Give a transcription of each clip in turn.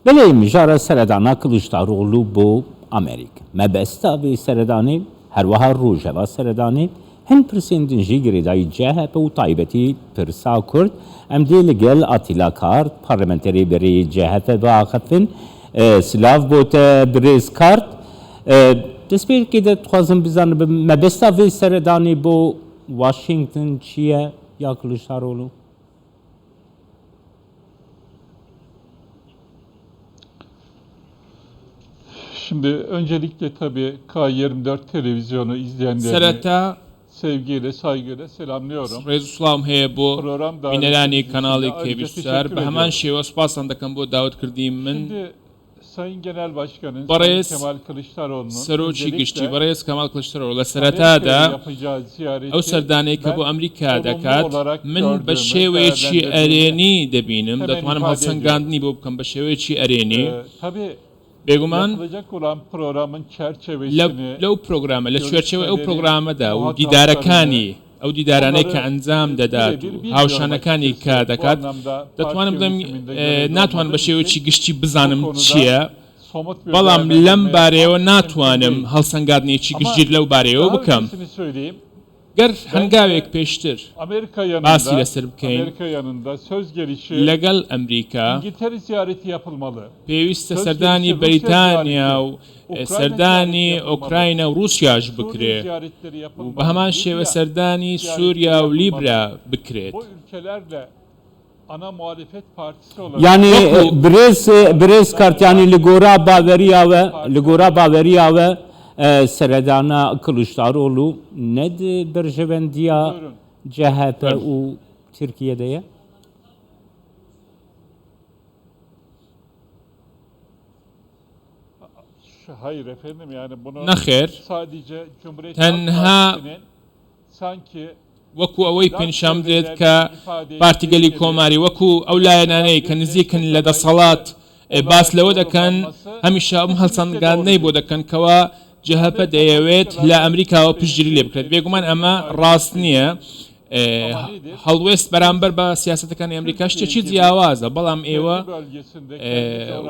بله مجارە سەردانا کلشتاڕۆڵ بۆ ئەمریکا مەبەستا بێ سەردانی هەروەها ڕۆژەوە سەردانی هەند پرسێندنجی گرێدایی جەهەپە و تایبەتی پرسا کورد ئەم دێ لەگەل ئاتیلا کارت پارلەمەنتەری بەرێ جەهەپە بەئاخەفن سلااف بۆتە برێز کارت دەستپێکی دەتخوازم بزانم مەبەستا vê سەردانی بۆ واشنگتن چییە یا کلشتاڕۆڵ؟ Şimdi öncelikle tabii K24 televizyonu izleyenleri Sereta sevgiyle, saygıyla selamlıyorum. Rêzislam heye bo Program bîneranê davetiniz kanalê için ayrıca Kevîr teşekkür bi heman ediyorum. şêwe spasan dikim bo dawetkirî min Şimdi Sayın Genel Başkanın Barayız Sayın Kemal Kılıçdaroğlu'nun serokî giştî öncelikle Barayız Kemal Kılıçdaroğlu li Amerika'ya sereta da yapacağı ziyareti ew serdanê ke ben bo Amerîka olumlu dekat olarak min bi gördüğümü, şêweyekî değerlendirdiğimi erênî dibînim hemen detwanim ifade helsengandinî bo bikim bi şêweyekî erênî tabii bêguman yapılacak olan programın لەو çerçevesini پرۆگرامە لە شوێرچەوە ئەو görüşmeleri, پرۆگرامەدا و muhataplarını, دیدارەکانی ئەو دیدارانەی کە onları ئەنجام دەدات و birebir هاوشانەکانی bilmiyorum کە açıkçası. دەکات Bu anlamda دەتوانم parti بڵێم yönetiminde görevli ناتوان بە olmadığım شێوەیەکی için گشتی bu بزانم konuda چییە somut bir بەڵام لەم değerlendirme بارەیەوە yapmak ناتوانم mümkün değil. هەڵسەنگاردنێکی Ama گشتگیر لەو بارەیەوە daha بکەم öncesini söyleyeyim. گەر هەنگاوێک پێشتر Amerika باسی yanında, لەسەر بکەین Amerika yanında söz gelişi لەگەڵ ئەمریکا İngiltere ziyareti yapılmalı. پێویستە Söz سەردانی gelişi بەریتانیا و Ukrayna سەردانی ziyareti ئۆکراینە و رووسیاش Suriye بکرێ ziyaretleri و yapılmalı. بە هەمان Libya شێوە سەردانی ziyaretleri سووریا و yapılmalı. لیبرا بکرێت Bu ülkelerle ana muhalefet partisi olarak یعنی برێز کارتیانی لە گۆرا باوەریاوە لە گۆرا باوەریاوە سەردانا کلشتاڕۆڵ و نەد بەرژەوەندیە Buyurun. جەهەپە و تورکیەدەیە Hayır efendim yani bunu نەخێر sadece Cumhuriyet Tenha Halk Partisi'nin sanki وەکو ئەوەی پێنجام درێت کە پارتیگەلی کۆماری وەکو ئەو لایەنانەی کە نزیکن لە دەسەڵات باس لەوە دەکەن هەمیشە ئەم هەڵسەنگاندنەی بۆ دەکەن کەەوە جەهەپە دەیەوێت لە ئەمریکاوە پشتگیری لێ بکرێت بێگومان ئەمە ڕاست نییە هەڵوێست بەرامبەر بە سیاسەتەکانی ئەمریکا شتێکی جیاوازە بەڵام ئێوە bölgesinde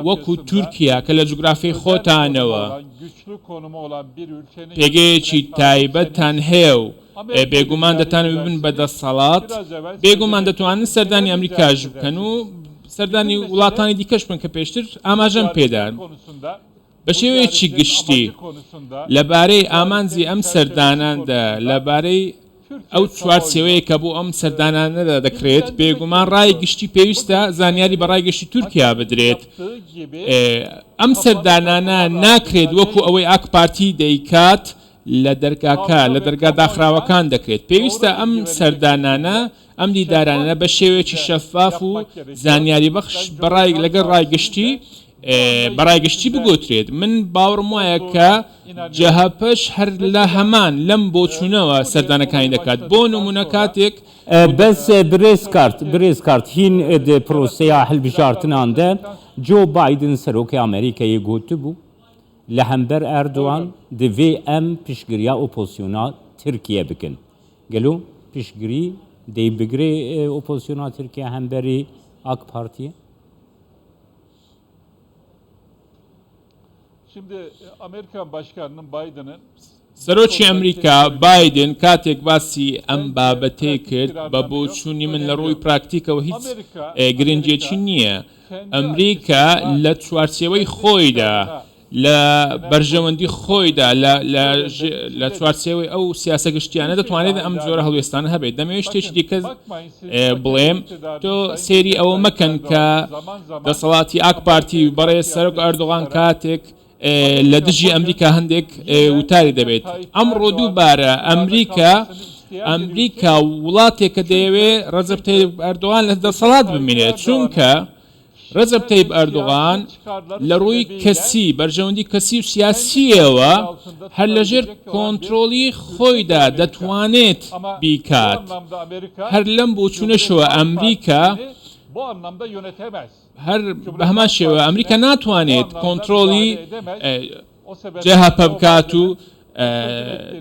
وەکو تورکیا کە لە جوگرافی خۆتانەوە güçlü konumu olan bir ülkenin پێگەیەکی تایبەتتان هەیە و بێگومان دەتانە ببن بەدەسەڵات بێگومان دەتوانن سەردانی ئەمریکاژ بکەن و سەردانی وڵاتانی دیکەش بن کە پێشتر ئاماژەم پێدان konusunda بە شێوەیەکی گشتی konusunda لەبارەی ئامانجی ئەم سەرداناندا لەبارەی ئەو چوارچێوەیە کە بۆ ئەم سەردانانەدا دەکرێت بێگومان ڕای گشتی پێویستە زانیاری بە ڕای گشتی تورکیا بدرێت ئەم سەردانانە ناکرێت وەکو ئەوەی ئاک پارتی دەیکات لە دەرگاکە لە دەرگا داخراوەکان دەکرێت پێویستە ئەم سەردانانە ئەم دیدارانە بە شێوەیەکی شەفاف و زانیاری بەخش بەڕای لەگەڵ ڕایگشتی بەڕایگەشتی بگوترێت من باوەڕم وایە کە جەهەپەش هەر لە هەمان لەم بۆچوونەوە سەردانەکانی دەکات بۆ نمونە کاتێک بەس برێز کارت هین پرۆسەیە هەلبژارتناندا جۆ بایدن سەرۆکی ئەمریکایە گوتبوو لە هەمبەر ئەردوان divê em piştgiriya opozisyona Tirkiye bikin. Gelo piştgirî dê bigirê opozisyona Tirkiye hemberî AK Partiye? Şimdi Amerikan Başkanı'nın Biden'ın سەرۆکی ئەمریکا بایدن کاتێک باسی ئەم بابەتەی کرد بە بۆچوونی من لە ڕووی پراکتیکەوە هیچ گرنگێکی نییە ئەمریکا لە چوارچێوەی خۆیدا لە بەرژەوەندی خۆیدا لە چوارچێوەی ئەو سیاسە گشتیانە دەتوانێت ئەم جۆرە هەڵوێستانە هەبێت دەمەوێت شتێکی دیکە بڵێم تۆ سێری ئەوە مەکەن کە دەسەڵاتی ئاک پارتی بەڕێز سەرۆک ئەردوغان کاتێک لە دژی ئەمریکا هەندێک وتاری دەبێت ئەمڕۆ دووبارە ئەمریکا وڵاتێکە دەیەوێت ڕەجەب تەیب ئەردوغان لە دەسەڵات بمێنێت چونکە ڕەجەب تەیب ئەردوغان لە ڕووی کەسی بەرژەوەندی کەسی و سیاسیەوە هەر لەژێر کۆنتترۆلی خۆیدا دەتوانێت بیکات هەر لەم بۆچوونەشەوە ئەمریکا هەر بە هەمان شێوە ئەمریکا ناتوانێت کۆنتترۆلی جەهەپە بکات و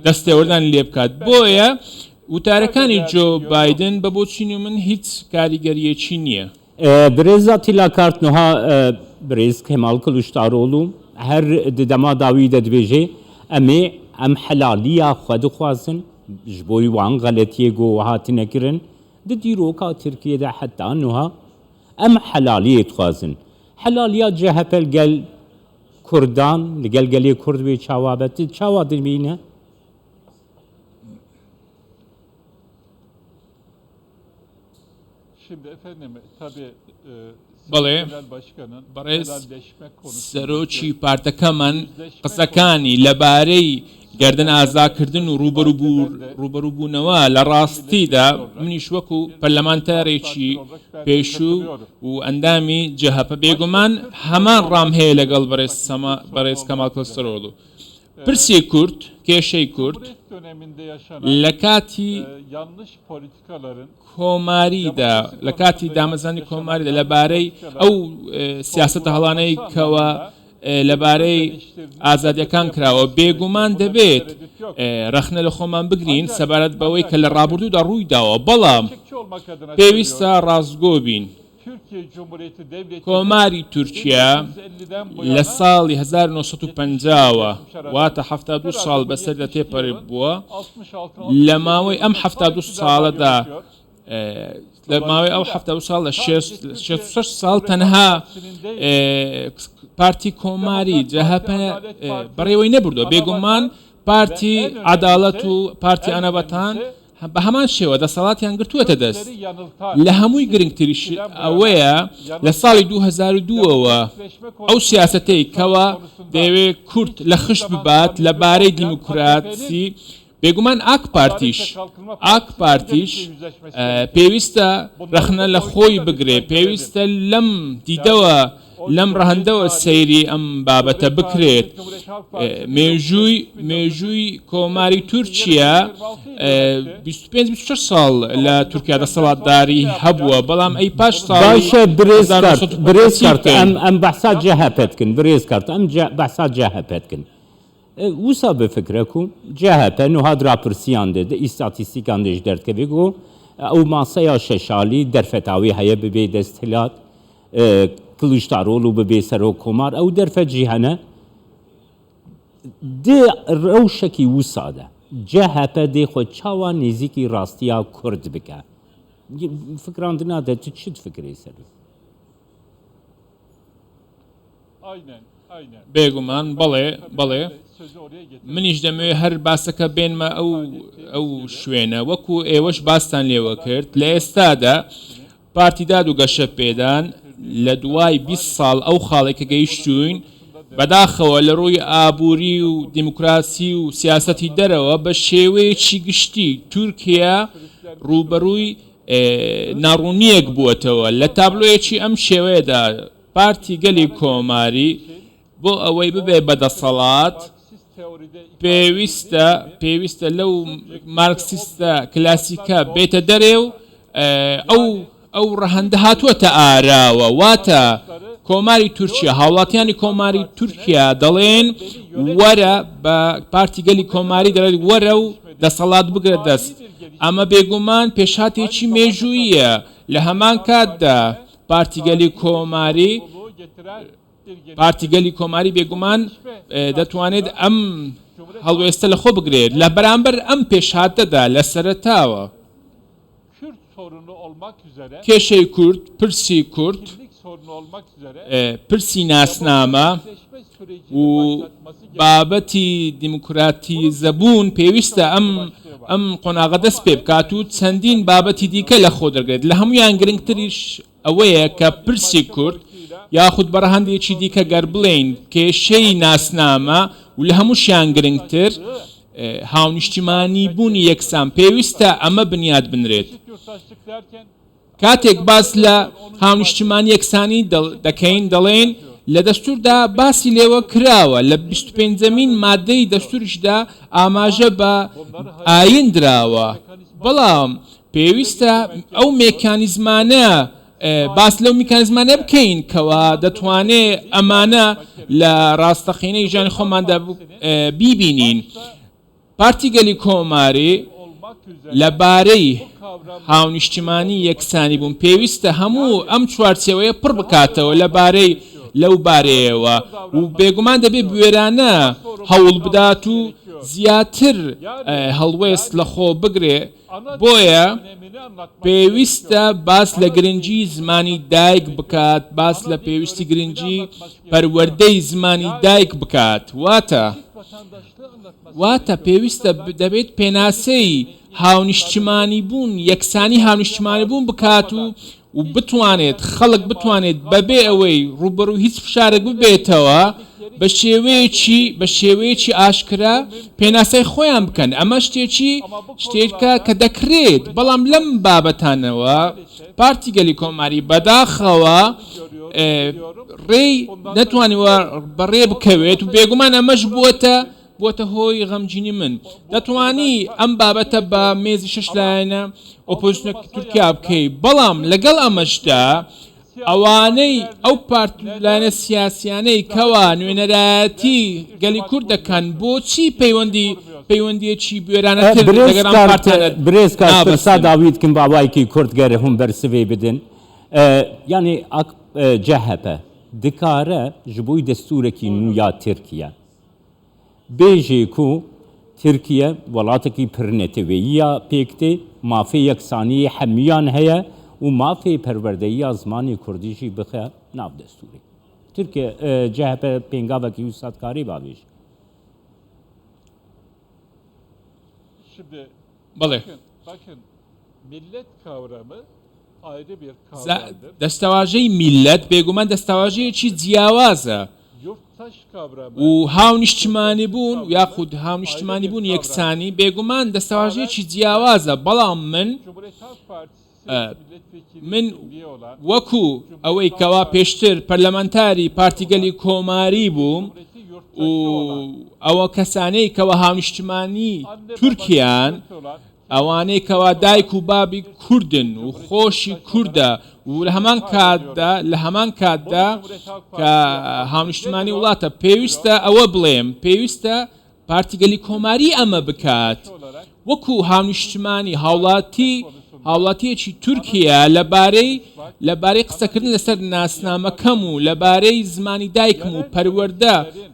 دەستێوەردان لێ بکات بۆیە وتارەکانی جۆ بایدن بە بۆچینی من هیچ کاریگەریەکی نییە برێزا تیلا کارتنها برێز کەماڵ کلوشتارۆڵ و هەر دەما داوی دەدبێژێ ئەمێ ئەم حەلالیە خوا دخوازن ji bo wan غەلەتیە گۆ هاتنەکردن di dîroka Tirkiye de heta niha em helaliyê dixwazin. Helaliya CHP gel Kurdan li gel gelê Kurd wê çawa bet çawa dibîne? Şimdi efendim tabii بەڵێ Genel Başkan'ın بەڕێز helalleşme konusunda سەرۆکی پارتەکەمان قسەکانی لەبارەی گردن ئازاکردن و ڕوبەروبوونەوە لە ڕاستیدا منیش وەکو پەرلەمانتارێکی پێشوو و ئەندامی جەهەپە بێگومان هەمان ڕام هەیە لەگەڵ بەڕێز کەمال کلۆستەرۆڵ. پرسی کورد کێشەی کورد döneminde yaşanan لە کاتی yanlış politikaların کۆماریدا لە کاتی دامەزانی کۆماریدا لەبارەی ئەو سیاسەتە هەڵانەی کەوە لەبارەی ئازادیەکان کراوە بێگومان دەبێت ڕەخنە لە خۆمان بگرین سەبارەت بەوەی کە لە ڕابردوودا ڕوویداوە بەڵام gerçekçi olmak adına پێویستە ڕاستگۆ بین. Türkiye Cumhuriyeti Devleti کۆماری تورکیا 1950'den bu لە yana ساڵی 1950 واتە 72 ساڵ بەسەردا تێپەڕ بووە 66 لە ماوەی ئەم 72 ساڵەدا لە ماوەی ئەو 72 ساڵ لە 66 ساڵ تەنها پارتی کۆماری جەهەپە بەڕێوەی نەبردووە بێگومان پارتی عەداڵەت و پارتی ئەنەبەتان بە هەمان شێوە دەسەڵاتیان گرتووەتە دەست. لە هەمووی گرنگتریش ئەوەیە لە ساڵی 2002ەوە ئەو سیاسەتەی کەوە دەیەوێت کورد لە خشت ببات لەبارەی دیموکراسی بێگومان ئاک پارتیش پێویستە رەخنە لە خۆی بگرێ پێویستە لەم دیدەوە لەم ڕەهەندەوە سەیری ئەم بابەتە بکرێت. مێژووی کۆماری تورکیا 25 ساڵ لە تورکیا دەسەڵاتداری هەبووە بەڵام ئەی پاش باشە برێز کارت ئەم بەحسا جەهەپەتکن برێز کارت ئەم بەحسا جەهەپەتکن وسا بفکرەکو جەهەپە نوها دراپرسیان دێ ئیستاتیستیکان دێژ دەردکەوێ گۆ ئەو ماسەیا شەشالی دەرفەتاوی هەیە ببێ دەستهلات کلوشتارۆڵ و ببێ سەرۆک کۆمار ئەو دەرفە جیهەنە دێ ڕەوشەکی وسادە جەهەپە دێ خۆ چاوا نێزیکی ڕاستیە کورد بکە فکراندنا دە چ فکری سەر بێگومان بەڵێ منیش دەمەوێت هەر باسەکە بێنمە ئەو شوێنە وەکو ئێوەش باستان لێوە کرد لە ئێستادا پارتی داد و گەشە پێدان لە دوای 20 ساڵ ئەو خاڵێکە گەیشتوین بەداخەوە لە ڕووی ئابووری و دیموکراسی و سیاسەتی دەرەوە بە شێوەیەکی گشتی تورکیا ڕوبەڕووی ناڕوونیەک بووەتەوە لە تابلۆیەکی ئەم شێوەیەدا پارتی گەلی کۆماری بۆ ئەوەی ببێ بەدەسەڵات پێویستە لەو مارکسیستە کلاسیکە بێتە دەرێ و ئەو ڕەهەندە هاتووەتە ئاراوە واتە کۆماری تورکیا هاوڵاتیانی کۆماری تورکیا دەڵێن وەرە بە پارتی گەلی کۆماری دەڵێت وەرە و دەسەڵات بگرە دەست ئەمە بێگومان پێشهاتێکی مێژوویە لە هەمان کاتدا پارتی گەلی کۆماری بێگومان دەتوانێت ئەم هەڵوێستە لە خۆ بگرێت لە بەرامبەر ئەم پێشهاتەدا لە سەرەتاوە کێشەی کورد پرسی کورد پرسی ناسنامە و بابەتی دیموکراتی زەبوون پێویستە ئەم قۆناغە دەست پێ بکات و چەندین بابەتی دیکە لە خۆ دەرگێت لە هەمویان گرنگتریش ئەوەیە کە پرسی کورد یاخود بەڕەهەندێکی دیکە گەر بڵێین کێشەی ناسنامە و لە هەمووشیان گرنگتر هاونیشتیمانی بوونی یەکسان پێویستە ئەمە بنیاد بنرێت. کاتێک باس لە هاونیشتیمانی یەکسانی دەکەین دەڵێن لە دەستوردا باسی لێوە کراوە لە 25مین مادەی دەستوریشدا ئاماژە بە ئاین دراوە بەڵام پێویستە ئەو مێکانیزمانە باس لەو میکانیزمانە بکەین کەوا دەتوانێت ئەمانە لە ڕاستەقینەی ژیانی خۆماندا بیبینین. پارتی گەلی کۆماری لەبارەی هاونیشتیمانی یەکسانی بوون پێویستە هەموو ئەم چوارچێوەیە پڕ بکاتەوە لەبارەی لەو بارەیەوە و بێگومان دەبێت بوێرانە هەوڵ بدات و زیاتر هەڵوێست لە خۆ بگرێ بۆیە پێویستە باس لە گرنگی زمانی دایک بکات باس لە پێویستی گرنگی پەروەردەی زمانی دایک بکات واتە پێویستە دەبێت پێناسەی هاونیشتمانی بوون یەکسانی هاونیشتمانی بوون بکات و بتوانێت خەڵک بتوانێت بەبێ ئەوەی ڕوبەڕوو هیچ فشارێک ببێتەوە بە شێوەیەکی ئاشکرا پێناسەی خۆیان بکەن ئەمە شتێکە کە دەکرێت بەڵام لەم بابەتانەوە پارتی گەلی کۆماری بەداخەوە ڕێی نەتوانیوە بەڕێ بکەوێت و بێگومان ئەمەش بووەتە هۆی غەمجینی من دەتوانی ئەم بابەتە بە مێزی شەشلایەنە ئۆپۆزیسیۆنێکی تورکیا بکەی بەڵام لەگەڵ ئەمەشدا ئەوانەی ئەو پارتلایەنە سیاسیانەی کەوا نوێنەرایەتی گەلی کورد دەکەن بۆچی پەیوەندیەکی بوێرانەتر برێزکە داویدکن باوایکی کوردگەرە هەم بەرسڤێ بدن یعنی CHP دikare ji bo destûrekî nû ya Tirkiye bêjê ku Tirkiye welatekî pirnetevêyiya pêktê mafê yeksaniyê hemiyan heye û mafê perwerdeyiya zimanê Kurdî jî bixe nav destûrê. Tirkiye CHP pêngavekî wîstatkarî bavêj. Şimdi Balık. bakın millet kavramı ayrı bir kavramdır. دەستەواژەی میلەت بێگومان دەستەواژەیەکی جیاوازە Yurttaş kavramı و هاونیشتمانی بوون و یاخود هاونیشتمانی بوون یەکسانی بێگومان دەستەواژەیەکی جیاوازە بەڵام Cumhuriyet Halk Partisi من üye olan وەکو ئەوەی کەوا پێشتر پەرلەمانتاری پارتیگەلی کۆماری بووم و ئەوە کەسانەی کەوا هاونیشتمانی تورکیان ئەوانەی کەوا دایک و بابی کوردن و خۆشی کووردە و لە هەمان کاتدا کە هاونیشتمانی وڵاتە پێویستە ئەوە بڵێم پێویستە پارتیگەلی کۆماری ئەمە بکات وەکو هاونیشتمانی هاوڵاتیەکی تورکیا لەبارەی قسەکردن لەسەر ناسنامەکەم و لەبارەی زمانی دایکم و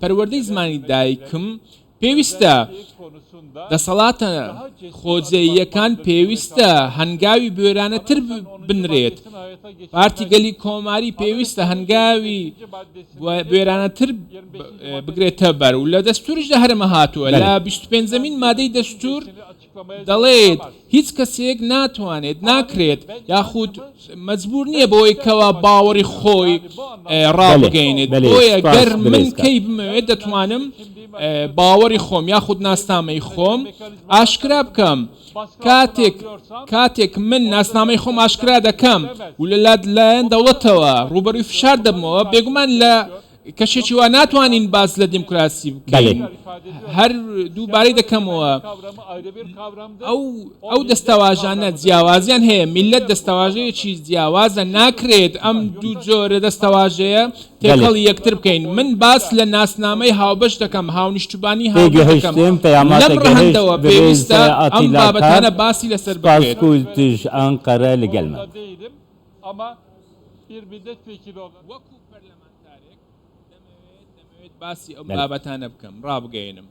پەروەردەی زمانی دایکم پێویستە دەسەڵاتە خۆجێیەکان پێویستە هەنگاوی بوێرانەتر بنرێت پارتیگەلی کۆماری پێویستە هەنگاوی بوێرانەتر بگرێتە بەر و لە دەستوریشدا هەرمە هاتووە لە 25 مادەی دەستور دەڵێت هیچ کەسێک ناتوانێت ناکرێت یاخود مەجبور نییە بۆی کەوا باوەڕی خۆی ڕابگەینێت بۆیە گەر من کەی بمەوێت دەتوانم باوەڕی خۆم یاخود ناسنامەی خۆم ئاشکرا بکەم کاتێک من ناسنامەی خۆم ئاشکرا دەکەم و لەلایەن دەوڵەتەوە ڕوبەرووی فشار دەبمەوە بێگومان لە کەشێکی وا ناتوانین باس لە دیموکراسی بکەین هەر دووبارەی دەکەمەوە ئەو دەستەواژانە جیاوازیان هەیە میلەت دەستەواژەیەکی جیاوازە ناکرێت ئەم دوو جۆرە دەستەواژەیە تێکەڵی یەکتر بکەین من باس لە ناسنامەی هاوبەش دەکەم هاونیشتوبانی هاوبەش دەکەم لەم ڕەهەندەوە پێویستە ئەم بابەتانە باسی لەسەر بکرێت ئەنقەرە لەگەڵمە باسی ئەم بابەتانە بکەم ڕابگەینم